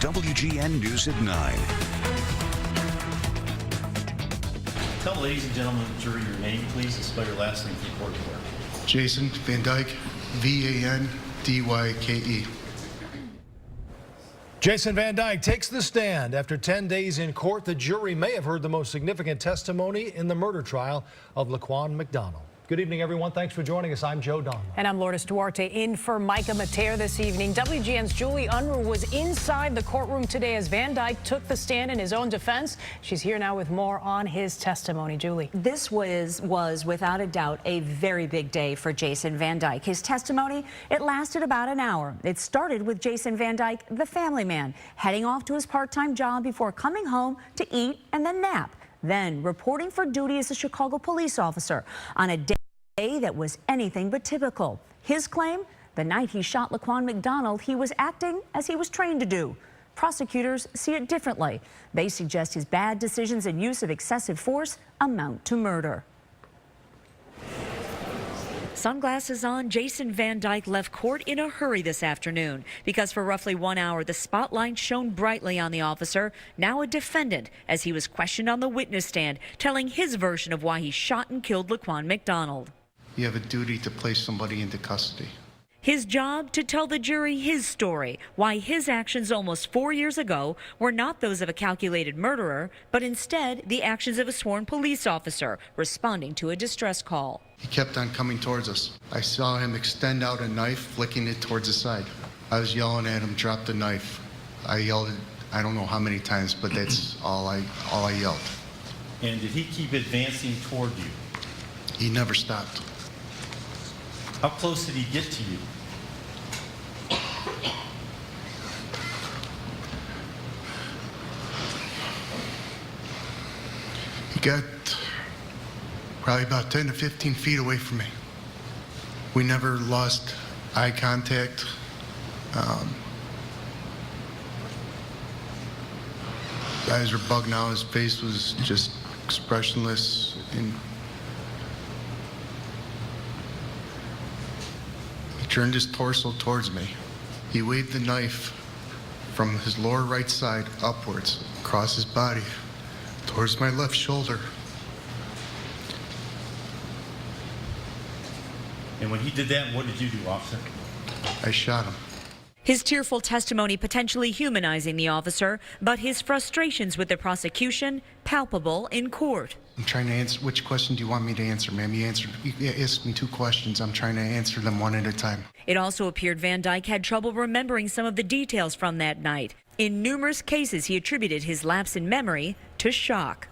WGN News at 9. Tell ladies and gentlemen of the jury your name, please, and spell your last name for the court clerk. Jason Van Dyke, V-A-N-D-Y-K-E. Jason Van Dyke takes the stand. After 10 days in court, the jury may have heard the most significant testimony in the murder trial of Laquan McDonald. Good evening, everyone. Thanks for joining us. I'm Joe Donlon. And I'm Lourdes Duarte in for Micah Mater this evening. WGN's Julie Unruh was inside the courtroom today as Van Dyke took the stand in his own defense. She's here now with more on his testimony. Julie. This was without a doubt a very big day for Jason Van Dyke. His testimony, it lasted about an hour. It started with Jason Van Dyke, the family man, heading off to his part-time job before coming home to eat and then nap. Then reporting for duty as a Chicago police officer on a day that was anything but typical. His claim, the night he shot Laquan McDonald, he was acting as he was trained to do. Prosecutors see it differently. They suggest his bad decisions and use of excessive force amount to murder. Sunglasses on, Jason Van Dyke left court in a hurry this afternoon because for roughly 1 hour, the spotlight shone brightly on the officer, now a defendant, as he was questioned on the witness stand, telling his version of why he shot and killed Laquan McDonald. You have a duty to place somebody into custody. His job to tell the jury his story, why his actions almost 4 years ago were not those of a calculated murderer, but instead the actions of a sworn police officer responding to a distress call. He kept on coming towards us. I saw him extend out a knife, flicking it towards the side. I was yelling at him, drop the knife. I yelled it, I don't know how many times, but that's all I yelled. And did he keep advancing toward you? He never stopped. How close did he get to you? He got probably about 10 to 15 feet away from me. We never lost eye contact. Eyes were bugging out. His face was just expressionless. And he turned his torso towards me. He waved the knife from his lower right side upwards across his body towards my left shoulder. And when he did that, what did you do, officer? I shot him. His tearful testimony potentially humanizing the officer, but his frustrations with the prosecution palpable in court. I'm trying to answer. Which question do you want me to answer, ma'am? You asked me 2 questions. I'm trying to answer them one at a time. It also appeared Van Dyke had trouble remembering some of the details from that night. In numerous cases, he attributed his lapse in memory to shock.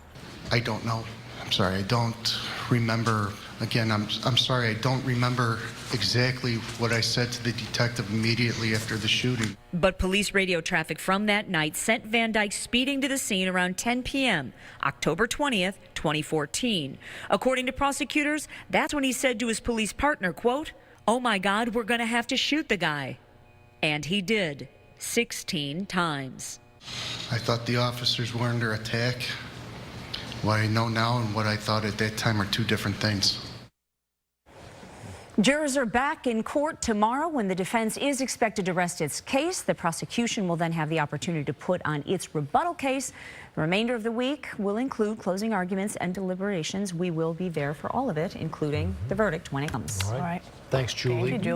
I don't know. I'm sorry. I don't remember. Again, I'm sorry. I don't remember exactly what I said to the detective immediately after the shooting. But police radio traffic from that night sent Van Dyke speeding to the scene around 10 p.m., October 20th, 2014. According to prosecutors, that's when he said to his police partner, quote, "Oh my God, we're going to have to shoot the guy." And he did, 16 times. I thought the officers were under attack. What I know now and what I thought at that time are 2 different things. Jurors are back in court tomorrow when the defense is expected to rest its case. The prosecution will then have the opportunity to put on its rebuttal case. The remainder of the week will include closing arguments and deliberations. We will be there for all of it, including the verdict when it comes. All right. Thanks, Julie. Thank you, Julie.